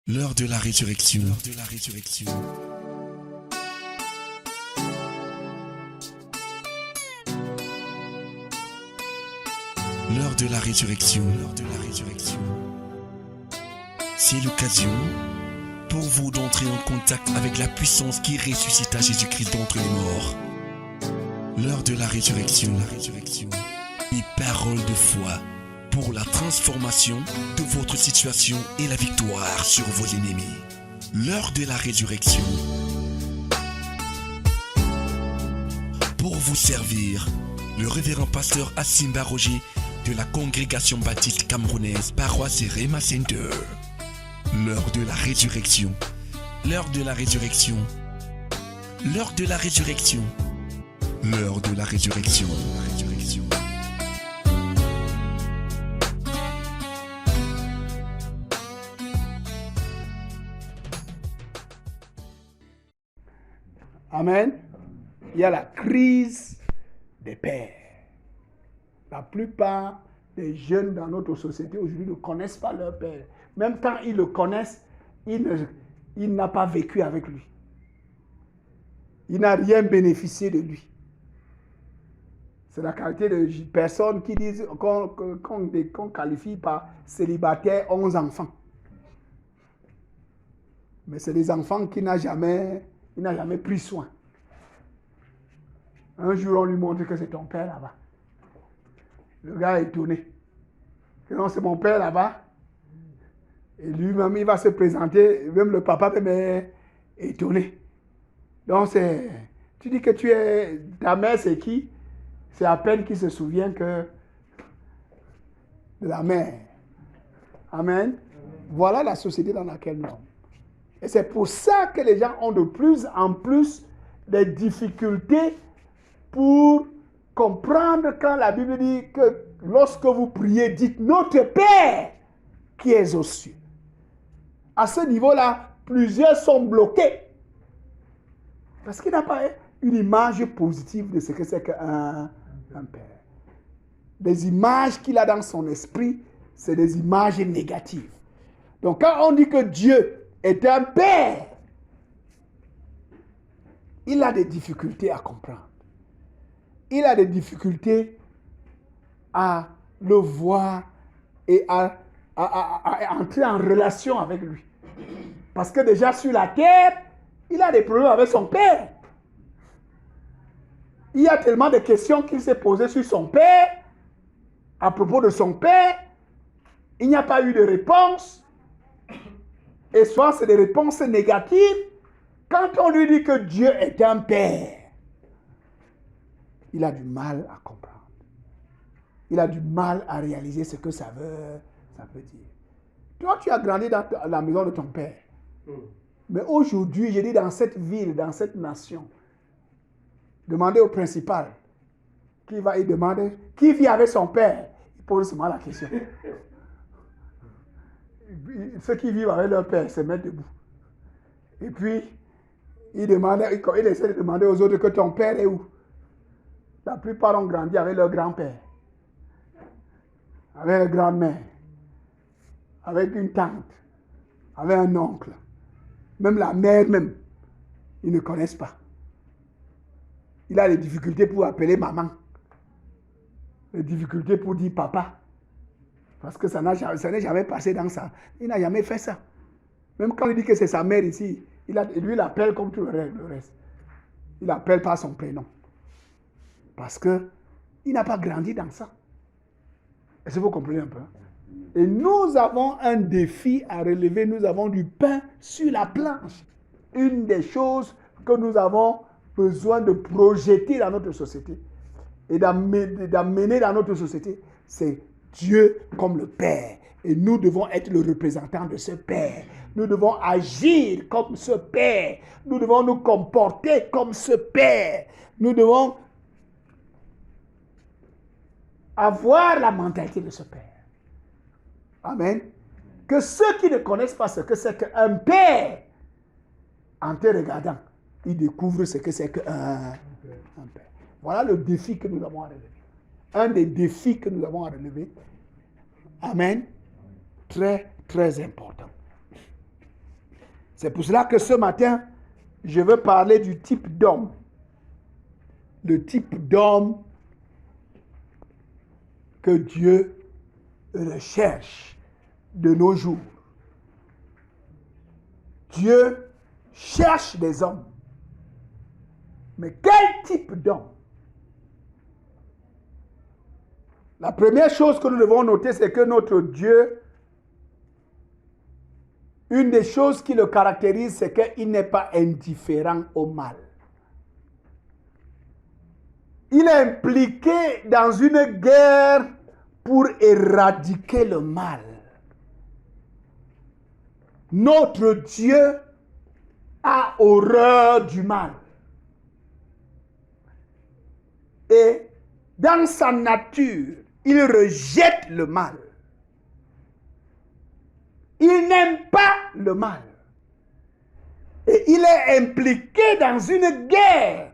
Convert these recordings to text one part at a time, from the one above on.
L'heure de la résurrection. L'heure de la résurrection. L'heure de la résurrection. L'heure de la résurrection. C'est l'occasion pour vous d'entrer en contact avec la puissance qui ressuscita Jésus-Christ d'entre les morts. L'heure de la résurrection. La résurrection. Et parole de foi pour la transformation de votre situation et la victoire sur vos ennemis. L'heure de la résurrection. Pour vous servir, le révérend pasteur Assimba Roger de la congrégation baptiste camerounaise paroisse Rema Center. L'heure de la résurrection. L'heure de la résurrection. L'heure de la résurrection. L'heure de la résurrection. La résurrection. Amen. Il y a la crise des pères. La plupart des jeunes dans notre société aujourd'hui ne connaissent pas leur père. Même quand ils le connaissent, il n'a pas vécu avec lui. Il n'a rien bénéficié de lui. C'est la qualité de personnes qui disent qu'on qualifie par célibataire 11 enfants. Mais c'est des enfants qu'il n'a jamais pris soin. Un jour, on lui montre que c'est ton père là-bas. Le gars est étonné. Que non, c'est mon père là-bas. Et lui-même, il va se présenter. Même le papa même est étonné. Donc, tu dis que ta mère, c'est qui? C'est à peine qu'il se souvient que de la mère. Amen. Voilà la société dans laquelle nous sommes. Et c'est pour ça que les gens ont de plus en plus des difficultés pour comprendre quand la Bible dit que lorsque vous priez, dites notre Père qui est aux cieux. À ce niveau-là, plusieurs sont bloqués. Parce qu'il n'a pas une image positive de ce que c'est qu'un père. Les images qu'il a dans son esprit, c'est des images négatives. Donc quand on dit que Dieu est un père, il a des difficultés à comprendre. Il a des difficultés à le voir et à entrer en relation avec lui. Parce que déjà sur la terre, il a des problèmes avec son père. Il y a tellement de questions qu'il s'est posées sur son père, à propos de son père. Il n'y a pas eu de réponse. Et souvent, c'est des réponses négatives. Quand on lui dit que Dieu est un père, il a du mal à comprendre. Il a du mal à réaliser ce que ça veut dire. Toi, tu as grandi dans la maison de ton père. Mais aujourd'hui, je dis dans cette ville, dans cette nation, demandez au principal, il demande, qui vit avec son père? Il pose seulement la question. Ceux qui vivent avec leur père se mettent debout. Et puis, il essaie de demander aux autres que ton père est où? La plupart ont grandi avec leur grand-père, avec leur grand-mère, avec une tante, avec un oncle. Même la mère même, ils ne connaissent pas. Il a des difficultés pour appeler maman. Des difficultés pour dire papa. Parce que ça n'est jamais passé dans ça. Il n'a jamais fait ça. Même quand il dit que c'est sa mère ici, lui, il l'appelle comme tout le reste. Il l'appelle par son prénom. Parce qu'il n'a pas grandi dans ça. Est-ce que vous comprenez un peu? Et nous avons un défi à relever. Nous avons du pain sur la planche. Une des choses que nous avons besoin de projeter dans notre société et d'amener dans notre société, c'est Dieu comme le Père. Et nous devons être le représentant de ce Père. Nous devons agir comme ce Père. Nous devons nous comporter comme ce Père. Nous devons avoir la mentalité de ce Père. Amen. Que ceux qui ne connaissent pas ce que c'est qu'un Père, en te regardant, ils découvrent ce que c'est qu'un Père. Voilà le défi que nous avons à relever. Un des défis que nous avons à relever. Amen. Très, très important. C'est pour cela que ce matin, je veux parler du type d'homme. Le type d'homme que Dieu recherche de nos jours. Dieu cherche des hommes. Mais quel type d'homme? La première chose que nous devons noter, c'est que notre Dieu, une des choses qui le caractérise, c'est qu'il n'est pas indifférent au mal. Il est impliqué dans une guerre pour éradiquer le mal. Notre Dieu a horreur du mal. Et dans sa nature, il rejette le mal. Il n'aime pas le mal. Et il est impliqué dans une guerre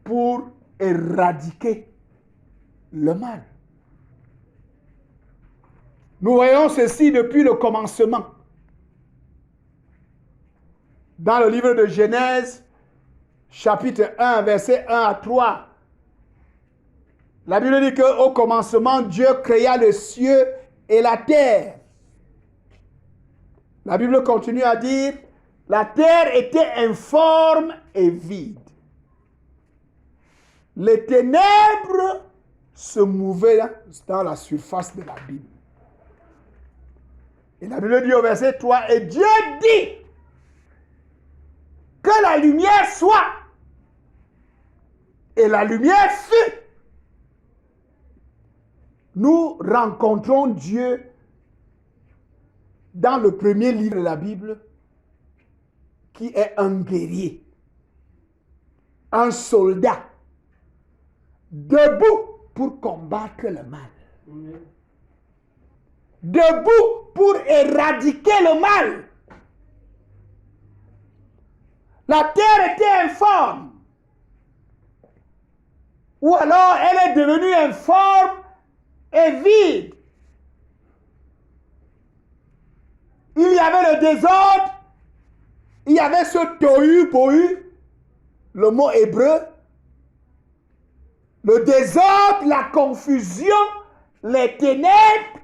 pour éradiquer le mal. Nous voyons ceci depuis le commencement. Dans le livre de Genèse, chapitre 1, versets 1 à 3, la Bible dit qu'au commencement, Dieu créa les cieux et la terre. La Bible continue à dire, la terre était informe et vide. Les ténèbres se mouvaient dans la surface de la Bible. Et la Bible dit au verset 3, et Dieu dit que la lumière soit. Et la lumière fut. Nous rencontrons Dieu dans le premier livre de la Bible, qui est un guerrier, un soldat, debout pour combattre le mal. Debout pour éradiquer le mal. La terre était informe. Ou alors elle est devenue informe et vide. Il y avait le désordre. Il y avait ce tohu-bohu, le mot hébreu. Le désordre, la confusion, les ténèbres.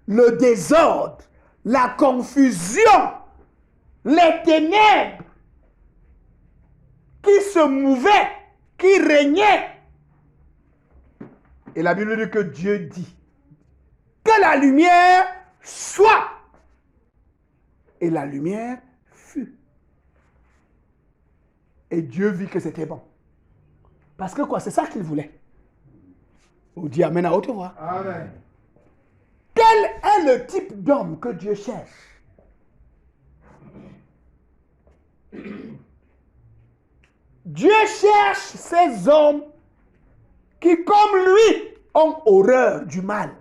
Le désordre, la confusion, les ténèbres qui se mouvaient, qui régnaient. Et la Bible dit que Dieu dit que la lumière soit. Et la lumière fut. Et Dieu vit que c'était bon. Parce que quoi? C'est ça qu'il voulait. On dit Amen à haute voix. Amen. Quel est le type d'homme que Dieu cherche? Dieu cherche ces hommes qui, comme lui, ont horreur du mal.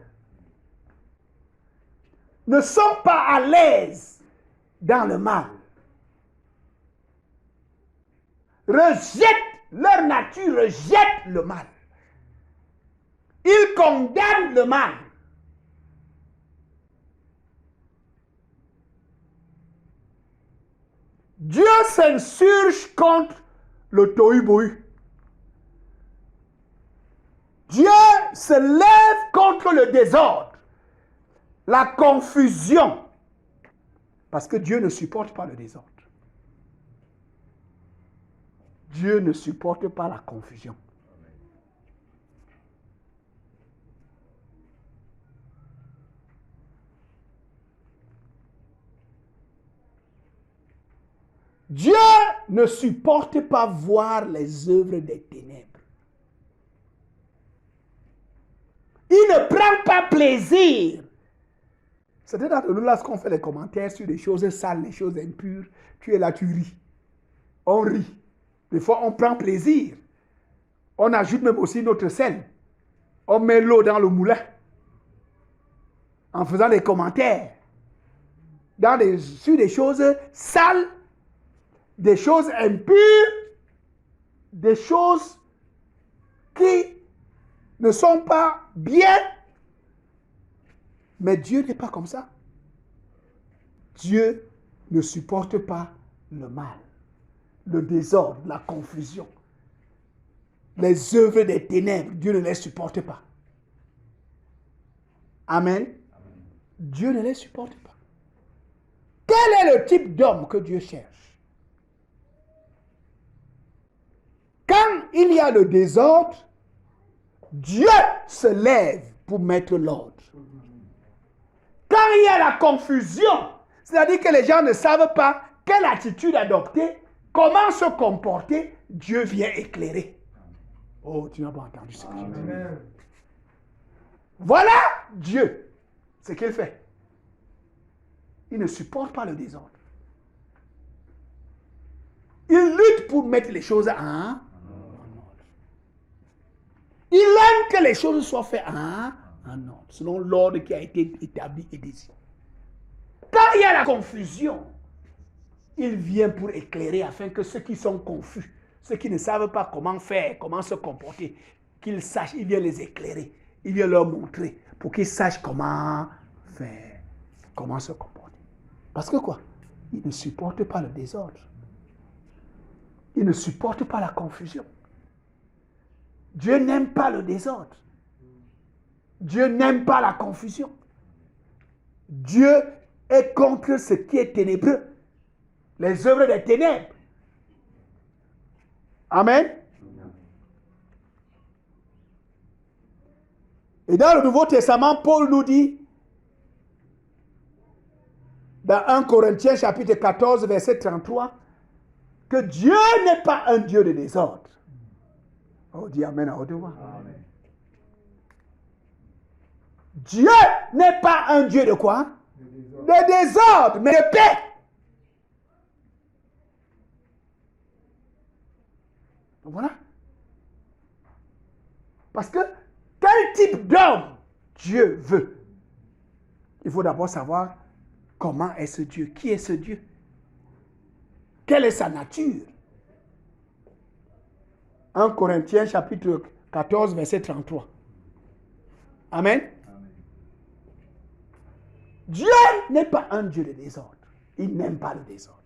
Ne sont pas à l'aise dans le mal. Leur nature rejette le mal. Ils condamnent le mal. Dieu s'insurge contre le tohu-bohu. Dieu se lève contre le désordre, la confusion. Parce que Dieu ne supporte pas le désordre. Dieu ne supporte pas la confusion. Dieu ne supporte pas voir les œuvres des ténèbres. Il ne prend pas plaisir. C'était dans nous lorsqu'on fait les commentaires sur des choses sales, les choses impures. Tu es là, tu ris. On rit. Des fois, on prend plaisir. On ajoute même aussi notre sel. On met l'eau dans le moulin. En faisant des commentaires. Sur des choses sales, des choses impures, des choses qui ne sont pas bien. Mais Dieu n'est pas comme ça. Dieu ne supporte pas le mal, le désordre, la confusion. Les œuvres des ténèbres, Dieu ne les supporte pas. Amen. Dieu ne les supporte pas. Quel est le type d'homme que Dieu cherche? Quand il y a le désordre, Dieu se lève pour mettre l'ordre. Quand il y a la confusion, c'est-à-dire que les gens ne savent pas quelle attitude adopter, comment se comporter, Dieu vient éclairer. Oh, tu n'as pas entendu ce que je dis. Voilà Dieu, ce qu'il fait. Il ne supporte pas le désordre. Il lutte pour mettre les choses en ordre. Il aime que les choses soient faites en ordre, selon l'ordre qui a été établi et désiré. Quand il y a la confusion, il vient pour éclairer afin que ceux qui sont confus, ceux qui ne savent pas comment faire, comment se comporter, qu'ils sachent, il vient les éclairer, il vient leur montrer pour qu'ils sachent comment faire, comment se comporter. Parce que quoi? Il ne supporte pas le désordre. Il ne supporte pas la confusion. Dieu n'aime pas le désordre. Dieu n'aime pas la confusion. Dieu est contre ce qui est ténébreux. Les œuvres des ténèbres. Amen. Et dans le Nouveau Testament, Paul nous dit, dans 1 Corinthiens chapitre 14, verset 33, que Dieu n'est pas un Dieu de désordre. Oh, dis Amen à haute voix. Amen. Dieu n'est pas un Dieu de quoi? De désordre, mais de paix. Donc voilà. Parce que quel type d'homme Dieu veut? Il faut d'abord savoir comment est ce Dieu, qui est ce Dieu, quelle est sa nature. 1 Corinthiens chapitre 14, verset 33. Amen. Amen. Dieu n'est pas un Dieu de désordre. Il n'aime pas le désordre.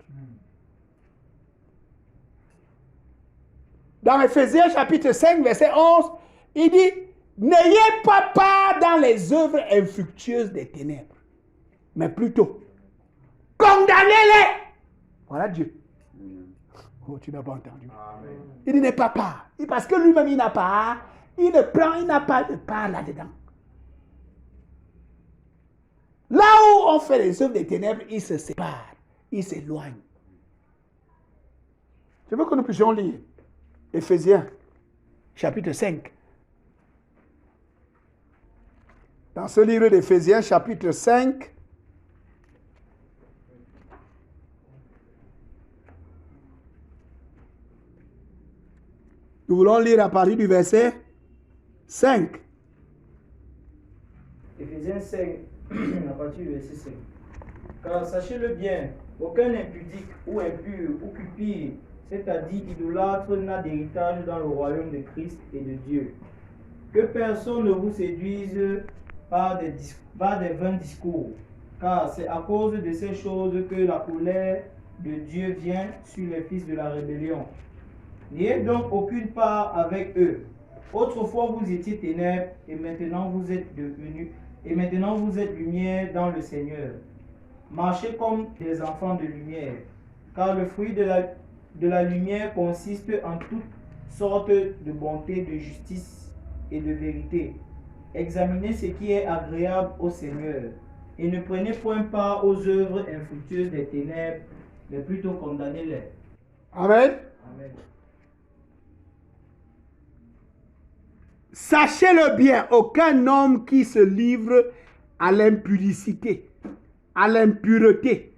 Dans Éphésiens chapitre 5, verset 11, il dit, n'ayez pas part dans les œuvres infructueuses des ténèbres, mais plutôt, condamnez-les. Voilà Dieu. Oh, tu n'as pas entendu. Amen. Il dit, n'est pas part. Parce que lui-même, il n'a pas. Il n'a pas de part là-dedans. Là où on fait les œuvres des ténèbres, il se sépare. Il s'éloigne. Je veux que nous puissions lire Éphésiens, chapitre 5. Dans ce livre d'Éphésiens, chapitre 5, nous voulons lire à partir du verset 5. Éphésiens 5, à partir du verset 5. Car sachez-le bien, aucun impudique ou impur ou cupide, c'est-à-dire idolâtre, n'a d'héritage dans le royaume de Christ et de Dieu. Que personne ne vous séduise par des vains discours, car c'est à cause de ces choses que la colère de Dieu vient sur les fils de la rébellion. N'ayez donc aucune part avec eux. Autrefois vous étiez ténèbres et maintenant vous êtes lumière dans le Seigneur. Marchez comme des enfants de lumière, car le fruit de la lumière consiste en toutes sortes de bonté, de justice et de vérité. Examinez ce qui est agréable au Seigneur et ne prenez point part aux œuvres infructueuses des ténèbres, mais plutôt condamnez-les. Amen. Amen. Sachez-le bien, aucun homme qui se livre à l'impudicité, à l'impureté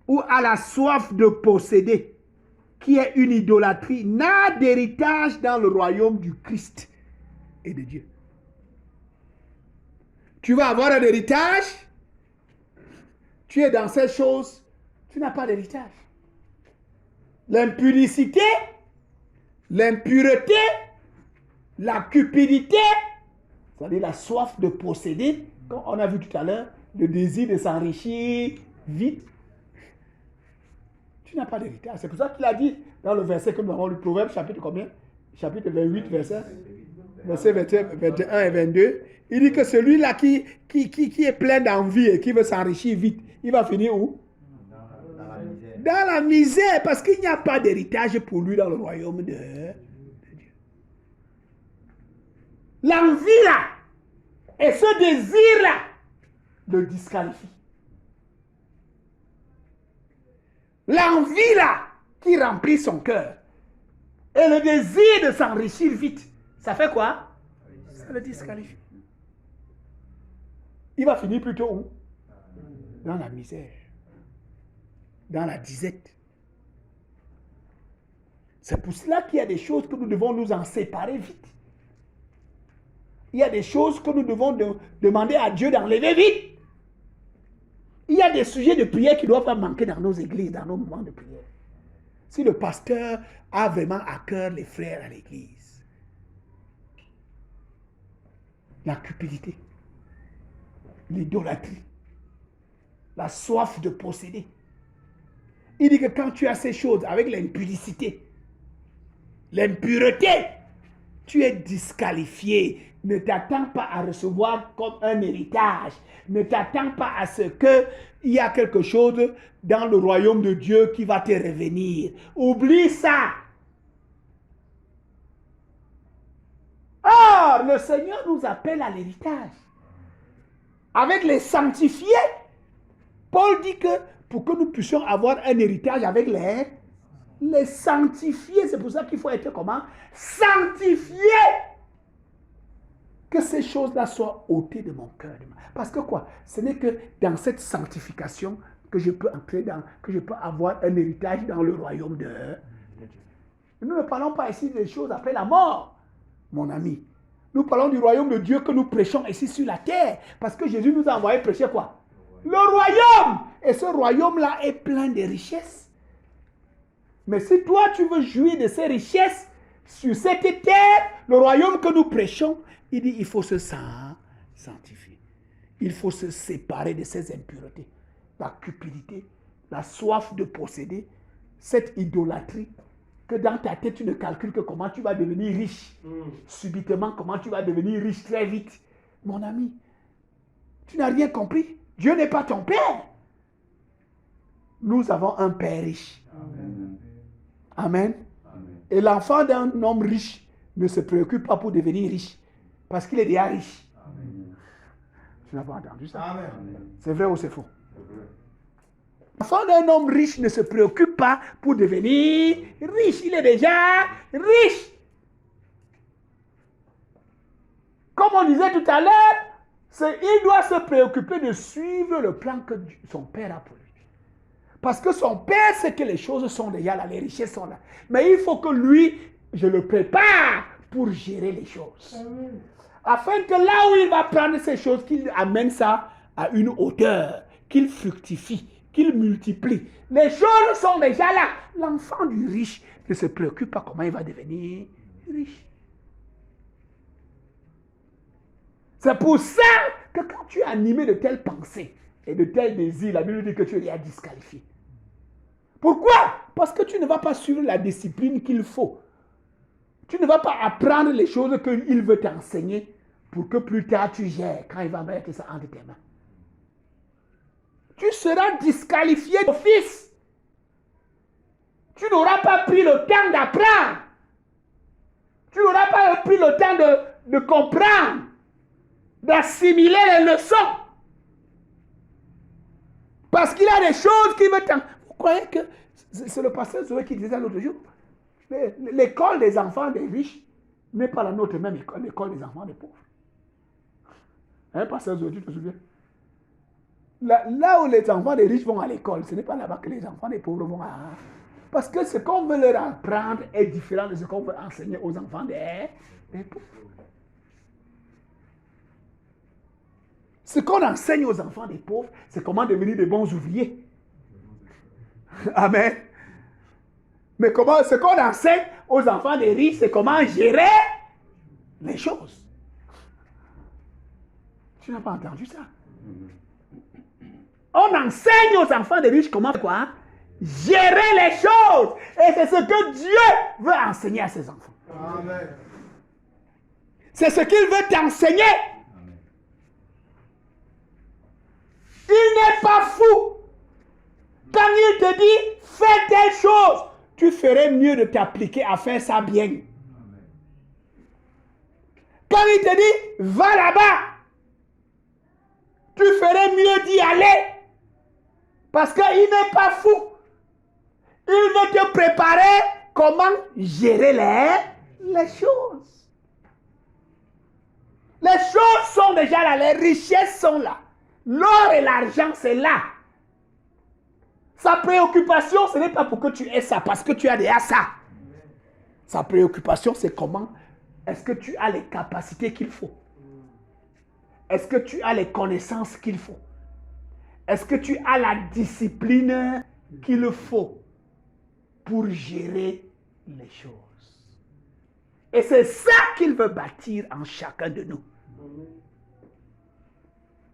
ou à la soif de posséder, qui est une idolâtrie, n'a d'héritage dans le royaume du Christ et de Dieu. Tu vas avoir un héritage, tu es dans ces choses, tu n'as pas d'héritage. L'impudicité, l'impureté, la cupidité, c'est-à-dire la soif de posséder, comme on a vu tout à l'heure, le désir de s'enrichir vite, tu n'as pas d'héritage. C'est pour ça qu'il a dit dans le verset que nous avons lu, Proverbe chapitre combien? Chapitre 28, verset 21 et 22. Il dit que celui-là qui est plein d'envie et qui veut s'enrichir vite, il va finir où? Dans la misère, parce qu'il n'y a pas d'héritage pour lui dans le royaume de Dieu. L'envie là, et ce désir là, le disqualifie. L'envie là, qui remplit son cœur, et le désir de s'enrichir vite, ça fait quoi? Ça le disqualifie. Il va finir plutôt où? Dans la misère. Dans la disette. C'est pour cela qu'il y a des choses que nous devons nous en séparer vite. Il y a des choses que nous devons demander à Dieu d'enlever vite. Il y a des sujets de prière qui ne doivent pas manquer dans nos églises, dans nos moments de prière. Si le pasteur a vraiment à cœur les frères à l'église, la cupidité, l'idolâtrie, la soif de posséder. Il dit que quand tu as ces choses avec l'impudicité, l'impureté, tu es disqualifié. Ne t'attends pas à recevoir comme un héritage. Ne t'attends pas à ce qu'il y a quelque chose dans le royaume de Dieu qui va te revenir. Oublie ça. Or, le Seigneur nous appelle à l'héritage. Avec les sanctifiés, Paul dit que pour que nous puissions avoir un héritage avec les sanctifiés, c'est pour ça qu'il faut être comment? Sanctifié. Que ces choses-là soient ôtées de mon cœur. Parce que quoi? Ce n'est que dans cette sanctification que je peux entrer dans, que je peux avoir un héritage dans le royaume de Dieu. Nous ne parlons pas ici des choses après la mort, mon ami. Nous parlons du royaume de Dieu que nous prêchons ici sur la terre. Parce que Jésus nous a envoyé prêcher quoi? Le royaume. Et ce royaume-là est plein de richesses. Mais si toi tu veux jouir de ces richesses sur cette terre, le royaume que nous prêchons, il dit il faut se sanctifier. Il faut se séparer de ces impuretés. La cupidité, la soif de posséder, cette idolâtrie, que dans ta tête tu ne calcules que comment tu vas devenir riche. Subitement, comment tu vas devenir riche très vite. Mon ami, tu n'as rien compris. Dieu n'est pas ton père. Nous avons un père riche. Amen. Amen. Amen. Et l'enfant d'un homme riche ne se préoccupe pas pour devenir riche. Parce qu'il est déjà riche. Amen. Tu n'as pas entendu ça? Amen. C'est vrai ou c'est faux? L'enfant d'un homme riche ne se préoccupe pas pour devenir riche. Il est déjà riche. Comme on disait tout à l'heure, il doit se préoccuper de suivre le plan que son père a pour lui. Parce que son père sait que les choses sont déjà là, les richesses sont là. Mais il faut que lui, je le prépare pour gérer les choses. Amen. Afin que là où il va prendre ces choses, qu'il amène ça à une hauteur, qu'il fructifie, qu'il multiplie. Les choses sont déjà là. L'enfant du riche ne se préoccupe pas comment il va devenir riche. C'est pour ça que quand tu es animé de telles pensées et de tels désirs, la Bible dit que tu es disqualifié. Pourquoi? Parce que tu ne vas pas suivre la discipline qu'il faut. Tu ne vas pas apprendre les choses qu'il veut t'enseigner pour que plus tard tu gères quand il va mettre ça entre tes mains. Tu seras disqualifié d'office. Tu n'auras pas pris le temps d'apprendre. Tu n'auras pas pris le temps de comprendre, d'assimiler les leçons. Parce qu'il y a des choses qui veulent t'enseigner. Vous croyez que c'est le pasteur Zoé qui disait l'autre jour? L'école des enfants des riches n'est pas la nôtre même école, l'école des enfants des pauvres. Hein, pasteur Zoé, tu te souviens? Là où les enfants des riches vont à l'école, ce n'est pas là-bas que les enfants des pauvres vont à... Parce que ce qu'on veut leur apprendre est différent de ce qu'on veut enseigner aux enfants des pauvres. Ce qu'on enseigne aux enfants des pauvres, c'est comment devenir de bons ouvriers. Amen. Mais ce qu'on enseigne aux enfants des riches, c'est comment gérer les choses. Tu n'as pas entendu ça? On enseigne aux enfants des riches comment quoi? Gérer les choses. Et c'est ce que Dieu veut enseigner à ses enfants. Amen. C'est ce qu'il veut t'enseigner. Il n'est pas fou. Quand il te dit, fais telle chose, tu ferais mieux de t'appliquer à faire ça bien. Quand il te dit, va là-bas, tu ferais mieux d'y aller. Parce qu'il n'est pas fou. Il veut te préparer comment gérer les choses. Les choses sont déjà là, les richesses sont là. L'or et l'argent, c'est là. Sa préoccupation, ce n'est pas pour que tu aies ça, parce que tu as déjà ça. Sa préoccupation, c'est comment est-ce que tu as les capacités qu'il faut. Est-ce que tu as les connaissances qu'il faut. Est-ce que tu as la discipline qu'il faut pour gérer les choses. Et c'est ça qu'il veut bâtir en chacun de nous.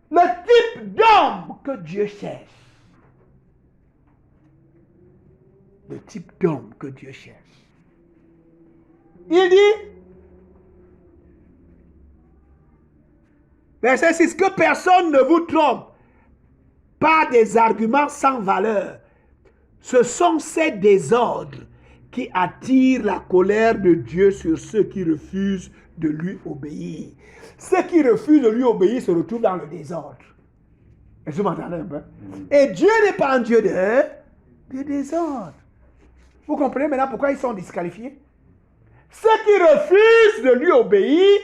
Le type d'homme que Dieu cherche. Le type d'homme que Dieu cherche. Il dit, verset 6, que personne ne vous trompe par des arguments sans valeur. Ce sont ces désordres qui attirent la colère de Dieu sur ceux qui refusent de lui obéir. Ceux qui refusent de lui obéir se retrouvent dans le désordre. Est-ce que vous m'entendez un peu? Et Dieu n'est pas un Dieu de désordre. Vous comprenez maintenant pourquoi ils sont disqualifiés? Ceux qui refusent de lui obéir,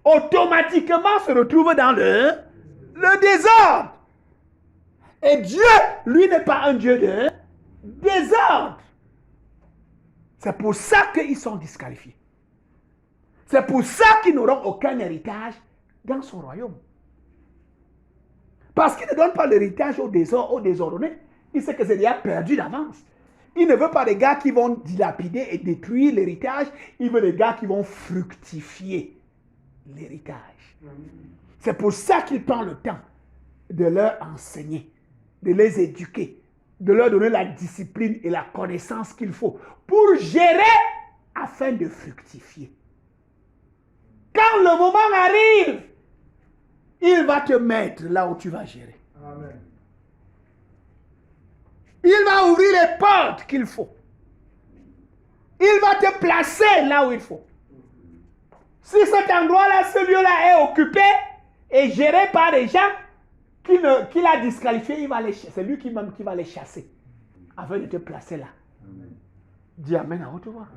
automatiquement se retrouvent dans le désordre. Et Dieu, lui, n'est pas un Dieu de désordre. C'est pour ça qu'ils sont disqualifiés. C'est pour ça qu'ils n'auront aucun héritage dans son royaume. Parce qu'il ne donne pas l'héritage aux désordonnés. Il sait que c'est déjà perdu d'avance. Il ne veut pas des gars qui vont dilapider et détruire l'héritage. Il veut des gars qui vont fructifier l'héritage. C'est pour ça qu'il prend le temps de leur enseigner, de les éduquer, de leur donner la discipline et la connaissance qu'il faut pour gérer afin de fructifier. Quand le moment arrive, il va te mettre là où tu vas gérer. Amen. Il va ouvrir les portes qu'il faut. Il va te placer là où il faut. Si cet endroit-là, ce lieu-là est occupé et géré par des gens qu'il a disqualifiés, c'est lui qui va les chasser afin de te placer là. Amen. Dis Amen à haute voix.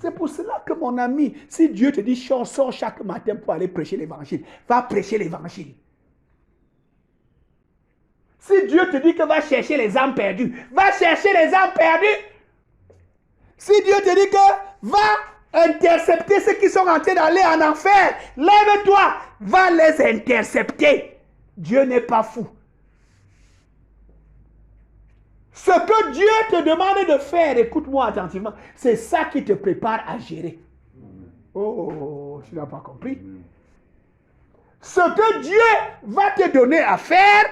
C'est pour cela que mon ami, si Dieu te dit sors chaque matin pour aller prêcher l'évangile, va prêcher l'évangile. Si Dieu te dit que va chercher les âmes perdues, va chercher les âmes perdues. Si Dieu te dit que va intercepter ceux qui sont en train d'aller en enfer, lève-toi, va les intercepter. Dieu n'est pas fou. Ce que Dieu te demande de faire, écoute-moi attentivement, c'est ça qui te prépare à gérer. Oh, tu n'as pas compris. Ce que Dieu va te donner à faire,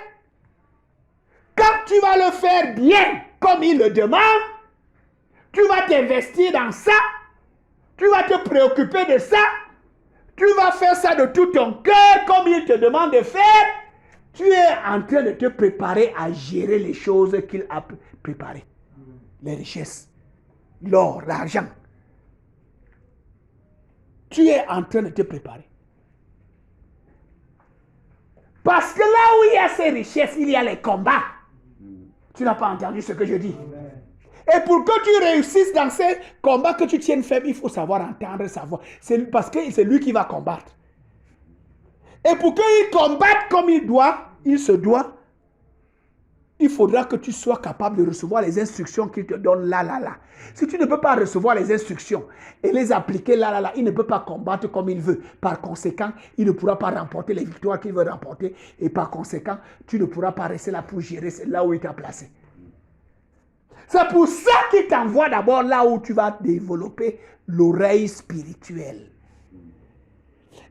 quand tu vas le faire bien, comme il le demande, tu vas t'investir dans ça, tu vas te préoccuper de ça, tu vas faire ça de tout ton cœur, comme il te demande de faire. Tu es en train de te préparer à gérer les choses qu'il a préparées. Les richesses, l'or, l'argent. Tu es en train de te préparer. Parce que là où il y a ces richesses, il y a les combats. Tu n'as pas entendu ce que je dis. Et pour que tu réussisses dans ces combats, que tu tiennes ferme, il faut savoir entendre sa voix. Parce que c'est lui qui va combattre. Et pour qu'il combatte comme il se doit, il faudra que tu sois capable de recevoir les instructions qu'il te donne là. Si tu ne peux pas recevoir les instructions et les appliquer là, il ne peut pas combattre comme il veut. Par conséquent, il ne pourra pas remporter les victoires qu'il veut remporter. Et par conséquent, tu ne pourras pas rester là pour gérer là où il t'a placé. C'est pour ça qu'il t'envoie d'abord là où tu vas développer l'oreille spirituelle.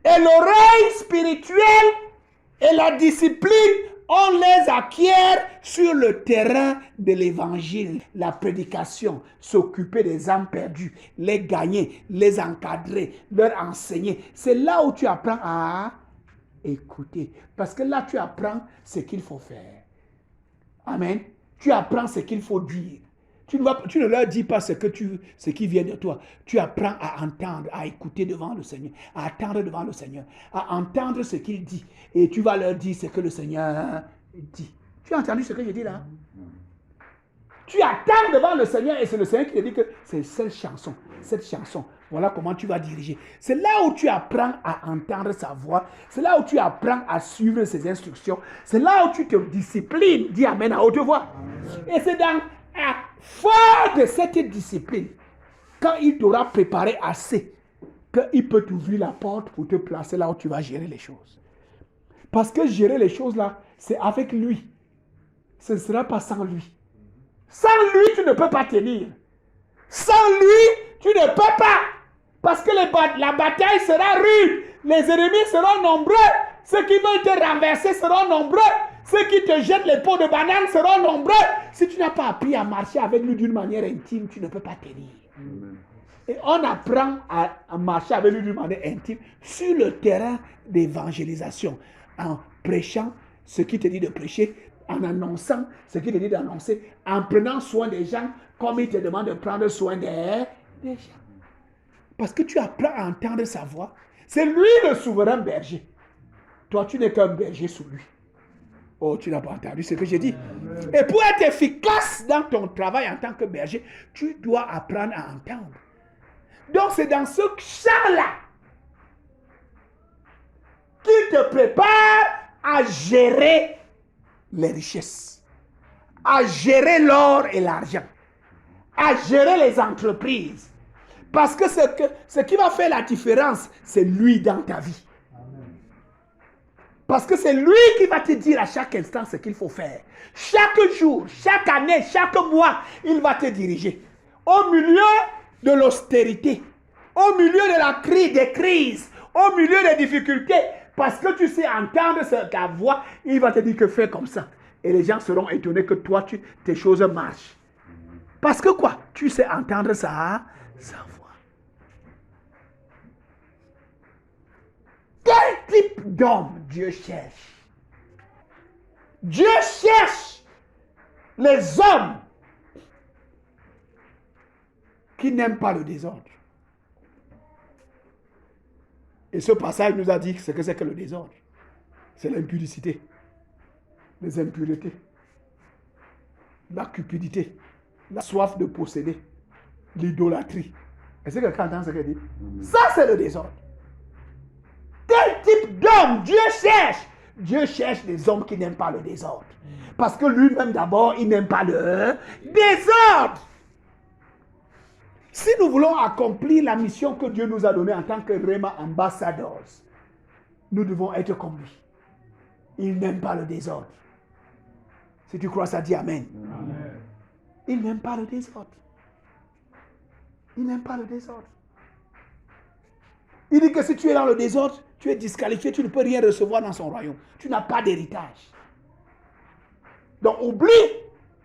Et l'oreille spirituelle et la discipline On les acquiert sur le terrain de l'évangile, la prédication, s'occuper des âmes perdues, les gagner, les encadrer, leur enseigner. C'est là où tu apprends à écouter. Parce que là, tu apprends ce qu'il faut faire. Amen. Tu apprends ce qu'il faut dire. Tu ne leur dis pas ce qui vient de toi. Tu apprends à entendre, à écouter devant le Seigneur, à attendre devant le Seigneur, à entendre ce qu'il dit. Et tu vas leur dire ce que le Seigneur dit. Tu as entendu ce que je dis là? Tu attends devant le Seigneur et c'est le Seigneur qui te dit que c'est cette chanson. Voilà comment tu vas diriger. C'est là où tu apprends à entendre sa voix. C'est là où tu apprends à suivre ses instructions. C'est là où tu te disciplines. Dis Amen à haute voix. Et c'est dans la force de cette discipline, quand il t'aura préparé assez, qu'il peut t'ouvrir la porte pour te placer là où tu vas gérer les choses. Parce que gérer les choses là, c'est avec lui. Ce ne sera pas sans lui. Sans lui, tu ne peux pas tenir. Sans lui, tu ne peux pas. Parce que la bataille sera rude. Les ennemis seront nombreux. Ceux qui veulent te renverser seront nombreux. Ceux qui te jettent les pots de banane seront nombreux. Si tu n'as pas appris à marcher avec lui d'une manière intime, tu ne peux pas tenir. Amen. Et on apprend à marcher avec lui d'une manière intime sur le terrain d'évangélisation. En prêchant ce qu'il te dit de prêcher, en annonçant ce qu'il te dit d'annoncer, en prenant soin des gens comme il te demande de prendre soin des gens. Parce que tu apprends à entendre sa voix. C'est lui le souverain berger. Toi, tu n'es qu'un berger sous lui. Oh, tu n'as pas entendu ce que j'ai dit. Et pour être efficace dans ton travail en tant que berger, tu dois apprendre à entendre. Donc, c'est dans ce champ-là qu'il te prépare à gérer les richesses, à gérer l'or et l'argent, à gérer les entreprises. Parce que ce qui va faire la différence, c'est lui dans ta vie. Parce que c'est lui qui va te dire à chaque instant ce qu'il faut faire. Chaque jour, chaque année, chaque mois, il va te diriger. Au milieu de l'austérité, au milieu de la crise, des crises, au milieu des difficultés, parce que tu sais entendre ta voix, il va te dire que fais comme ça. Et les gens seront étonnés que toi, tes choses marchent. Parce que quoi? Tu sais entendre sa voix. Quel type d'homme Dieu cherche? Dieu cherche les hommes qui n'aiment pas le désordre. Et ce passage nous a dit ce que c'est que le désordre. C'est l'impudicité, les impuretés, la cupidité, la soif de posséder, l'idolâtrie. Est-ce que quelqu'un entend ce qu'elle dit? Ça, c'est le désordre. Quel type d'homme Dieu cherche? Dieu cherche des hommes qui n'aiment pas le désordre. Parce que lui-même d'abord, il n'aime pas le désordre. Si nous voulons accomplir la mission que Dieu nous a donnée en tant que Rema Ambassadors, nous devons être comme lui. Il n'aime pas le désordre. Si tu crois ça, dis Amen. Amen. Il n'aime pas le désordre. Il n'aime pas le désordre. Il dit que si tu es dans le désordre, tu es disqualifié, tu ne peux rien recevoir dans son royaume. Tu n'as pas d'héritage. Donc oublie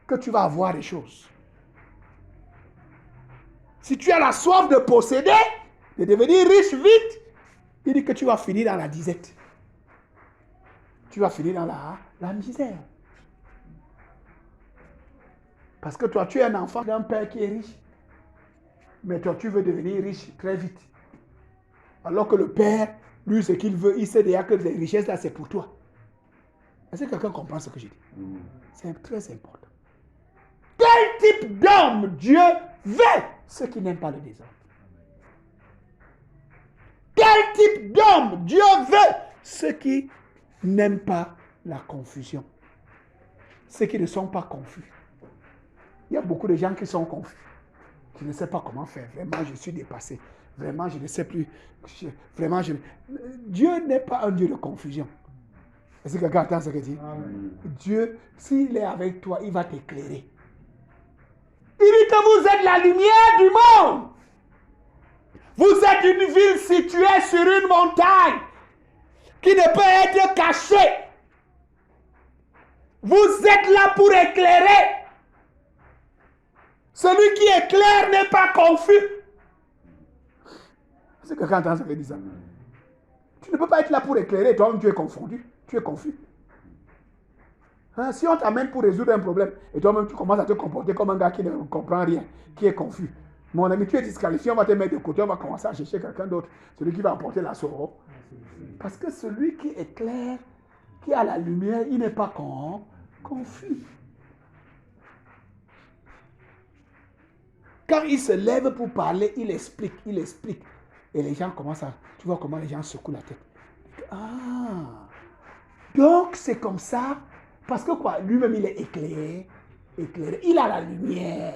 que tu vas avoir des choses. Si tu as la soif de posséder, de devenir riche vite, il dit que tu vas finir dans la disette. Tu vas finir dans la misère. Parce que toi, tu es un enfant d'un père qui est riche. Mais toi, tu veux devenir riche très vite. Alors que le père, lui, ce qu'il veut, il sait déjà que les richesses là, c'est pour toi. Est-ce que quelqu'un comprend ce que je dis? C'est très important. Quel type d'homme Dieu veut? Ceux qui n'aiment pas le désordre. Quel type d'homme Dieu veut? Ceux qui n'aiment pas la confusion. Ceux qui ne sont pas confus. Il y a beaucoup de gens qui sont confus. Je ne sais pas comment faire. Vraiment, je suis dépassé. Vraiment, je ne sais plus. Dieu n'est pas un Dieu de confusion. Est-ce que quelqu'un entend ce que je dis? Dieu, s'il est avec toi, il va t'éclairer. Il dit que vous êtes la lumière du monde. Vous êtes une ville située sur une montagne qui ne peut être cachée. Vous êtes là pour éclairer. Celui qui éclaire n'est pas confus. C'est que quelqu'un entend ça veut dire ça. Tu ne peux pas être là pour éclairer et toi-même tu es confondu. Tu es confus. Hein, si on t'amène pour résoudre un problème et toi-même tu commences à te comporter comme un gars qui ne comprend rien, qui est confus. Mon ami, tu es disqualifié, on va te mettre de côté, on va commencer à chercher quelqu'un d'autre. Celui qui va apporter la soror. Parce que celui qui est clair, qui a la lumière, il n'est pas confus. Quand il se lève pour parler, il explique. Et les gens commencent à... Tu vois comment les gens secouent la tête. Ah, donc c'est comme ça. Parce que quoi? Lui-même, il est éclairé. Il a la lumière.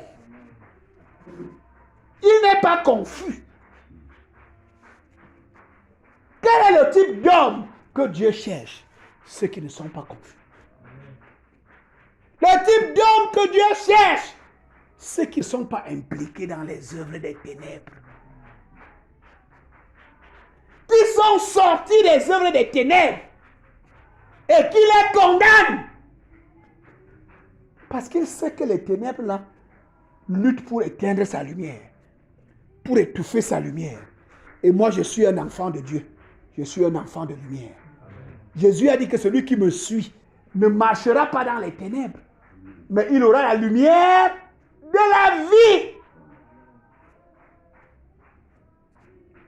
Il n'est pas confus. Quel est le type d'homme que Dieu cherche? Ceux qui ne sont pas confus. Le type d'homme que Dieu cherche, ceux qui ne sont pas impliqués dans les œuvres des ténèbres. Qui sont sortis des œuvres des ténèbres et qui les condamnent. Parce qu'il sait que les ténèbres là luttent pour éteindre sa lumière, pour étouffer sa lumière. Et moi je suis un enfant de Dieu. Je suis un enfant de lumière. Jésus a dit que celui qui me suit ne marchera pas dans les ténèbres, mais il aura la lumière de la vie.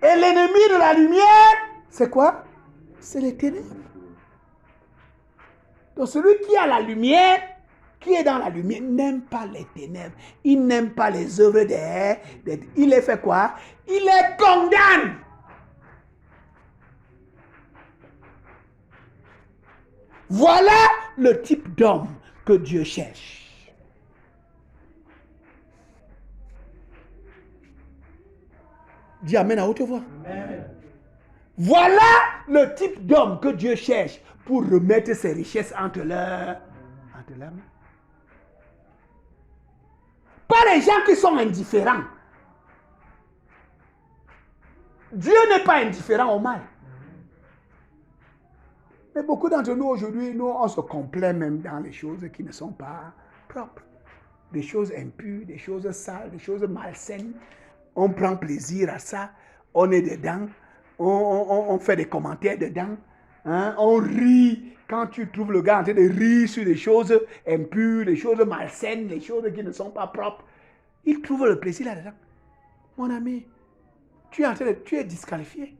Et l'ennemi de la lumière, c'est quoi? C'est les ténèbres. Donc celui qui a la lumière, qui est dans la lumière, n'aime pas les ténèbres. Il n'aime pas les œuvres des... Il les fait quoi? Il les condamne. Voilà le type d'homme que Dieu cherche. Dis Amen à haute voix. Amen. Voilà le type d'homme que Dieu cherche pour remettre ses richesses entre leurs mains. Pas les gens qui sont indifférents. Dieu n'est pas indifférent au mal. Mais beaucoup d'entre nous aujourd'hui, on se complaît même dans les choses qui ne sont pas propres. Des choses impures, des choses sales, des choses malsaines. On prend plaisir à ça. On est dedans. On fait des commentaires dedans. Hein? On rit quand tu trouves le gars en train de rire sur des choses impures, des choses malsaines, des choses qui ne sont pas propres. Il trouve le plaisir là-dedans. Mon ami, tu es disqualifié.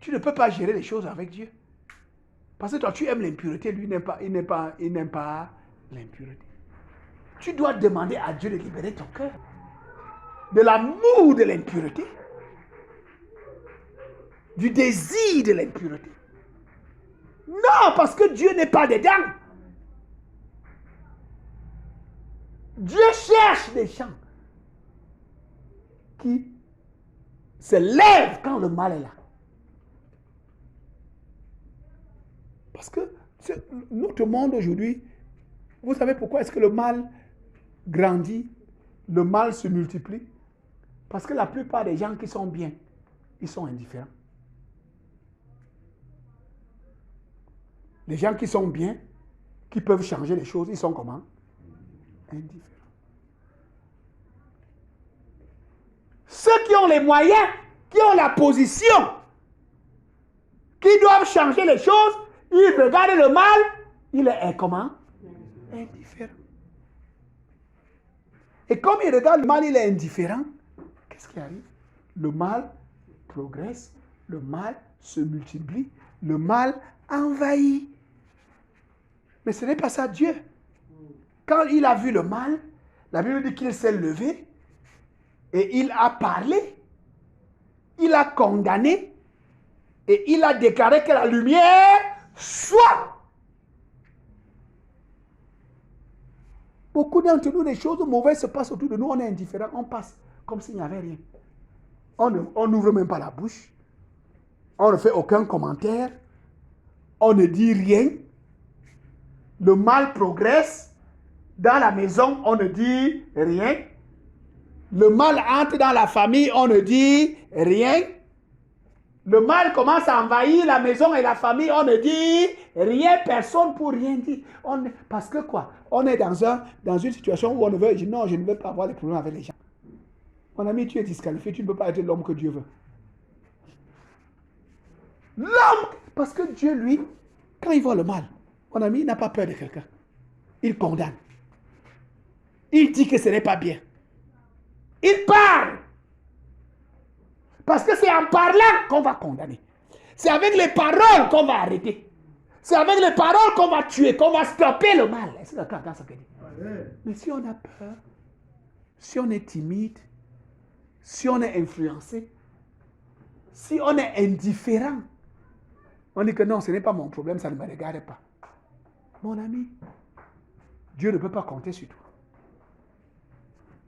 Tu ne peux pas gérer les choses avec Dieu. Parce que toi, tu aimes l'impureté, lui, il n'aime pas l'impureté. Tu dois demander à Dieu de libérer ton cœur de l'amour de l'impureté, du désir de l'impureté. Non, parce que Dieu n'est pas dedans. Dieu cherche des gens qui se lèvent quand le mal est là. Parce que notre monde aujourd'hui, vous savez pourquoi est-ce que le mal grandit, le mal se multiplie? Parce que la plupart des gens qui sont bien, ils sont indifférents. Les gens qui sont bien, qui peuvent changer les choses, ils sont comment? Indifférents. Ceux qui ont les moyens, qui ont la position, qui doivent changer les choses, ils regardent le mal, il est comment? Indifférent. Et comme il regarde le mal, il est indifférent, qu'est-ce qui arrive? Le mal progresse, le mal se multiplie, le mal envahit. Mais ce n'est pas ça Dieu. Quand il a vu le mal, la Bible dit qu'il s'est levé et il a parlé, il a condamné et il a déclaré que la lumière soit. Beaucoup d'entre nous, les choses mauvaises se passent autour de nous, on est indifférent, on passe comme s'il n'y avait rien. On n'ouvre même pas la bouche, on ne fait aucun commentaire, on ne dit rien. Le mal progresse, dans la maison, on ne dit rien. Le mal entre dans la famille, on ne dit rien. le mal commence à envahir la maison et la famille, on ne dit rien, personne pour rien dire. Parce que quoi? On est dans une situation où on ne veut, non, je ne veux pas avoir des problèmes avec les gens. Mon ami, tu es disqualifié, tu ne peux pas être l'homme que Dieu veut. L'homme, parce que Dieu, lui, quand il voit le mal, mon ami, il n'a pas peur de quelqu'un. Il condamne. Il dit que ce n'est pas bien. Il parle. Parce que c'est en parlant qu'on va condamner. C'est avec les paroles qu'on va arrêter. C'est avec les paroles qu'on va tuer, qu'on va stopper le mal. Est-ce que d'accord dans ce que dit? Mais si on a peur, si on est timide, si on est influencé, si on est indifférent, on dit que non, ce n'est pas mon problème, ça ne me regarde pas. Mon ami, Dieu ne peut pas compter sur toi.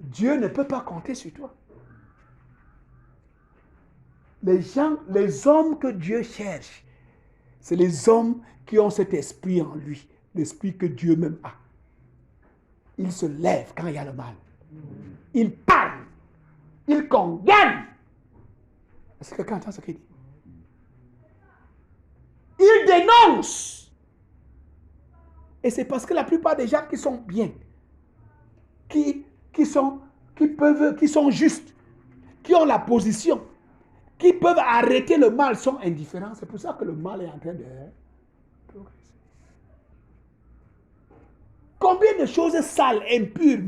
Dieu ne peut pas compter sur toi. Les gens, les hommes que Dieu cherche, c'est les hommes qui ont cet esprit en lui, l'esprit que Dieu même a. Il se lève quand il y a le mal. Il parle. Il condamne. Est-ce que quelqu'un entend ce qu'il dit? Il dénonce. Et c'est parce que la plupart des gens qui sont bien, qui sont justes, qui ont la position, qui peuvent arrêter le mal, sont indifférents. C'est pour ça que le mal est en train de progresser. Combien de choses sales, impures,